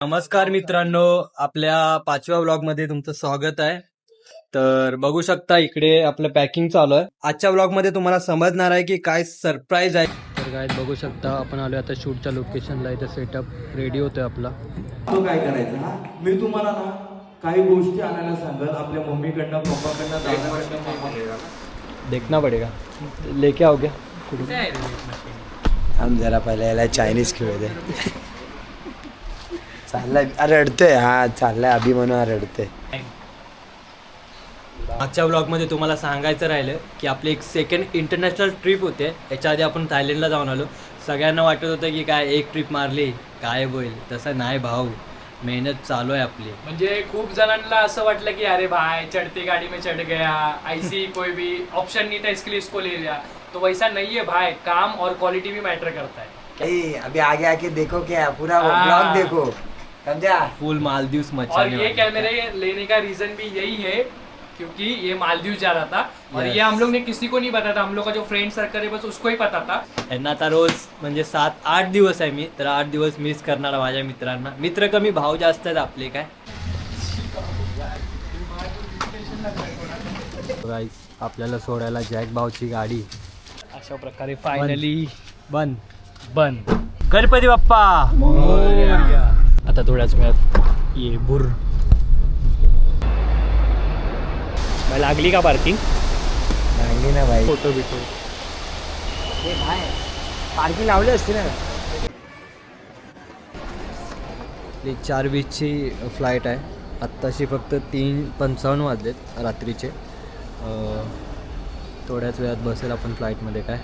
नमस्कार मित्रांनो, आपल्या 5व्या व्लॉग मध्ये तुमचं स्वागत आहे. तर बघू शकता इकडे आपलं पॅकिंग चालू आहे. आजच्या व्लॉग मध्ये तुम्हाला समजणार आहे की काय सरप्राईज आहे. तर काय बघू शकता आपण आलोय आता शूटच्या लोकेशनला. इथं सेटअप रेडी होतोय आपला. तो काय करायचा हा मी तुम्हाला ना काही गोष्टी आणायला सांगेल आपल्या मम्मीकडनं पप्पाकडनं दादाकडनं देखना पडेगा, लेके आओ क्या? हम जरा पहिले याला चायनीज खेळू दे. चाललाय रडतोय. हा चाललाय अभि म्हणून रडतोय. मागच्या व्लॉगमध्ये तुम्हाला सांगायचं राहिलं की आपली एक सेकंड इंटरनॅशनल ट्रिप होते. याच्या आधी आपण थायलंडला जाऊन आलो. सगळ्यांना वाटत होतं की काय एक ट्रिप मारली काय होईल, तसं नाही भाऊ, मेहनत चालू आहे आपली. म्हणजे खूप जणांना असं वाटलं की अरे भाई चढ़ती गाड़ी में चढ़ गया, ऐसी कोई भी ऑप्शन नहीं था इसके लिए इसको ले लिया. तो वैसा नहीं है भाई, काम और क्वालिटी भी मैटर करता है. अभी आगे आके देखो क्या पूरा ब्लॉग देखो, समझा. फुल मालदीव्स और मचाने ये वाले. कैमरे लेने का रीजन भी यही है क्योंकि ये मालदीव जा रहा था और Yes. ये हम लोग ने किसी को नहीं बताया था. हम लोग का जो फ्रेंड सर्कल है बस उसको ही पता था. यांना आता रोज म्हणजे 7-8 दिवस आहे मी, तर 8 दिवस मिस करणार माझ्या मित्रांना. मित्र कमी भाव जास्त आहेत आपले. काय गाईस, आपल्याला सोडायला जॅक भाऊची गाडी अशा प्रकारे फायनली बंद. गणपती बाप्पा आता थोड्याच वेळात ये बुर. लागली का पार्किंग? चांगली ना भाई. फोटो बिटो पार्किंग लावली असते ना. 4:20ची फ्लाईट आहे. आत्ताशी फक्त 3:55 वाजलेत रात्रीचे. थोड्याच वेळात बसेल आपण फ्लाईटमध्ये. काय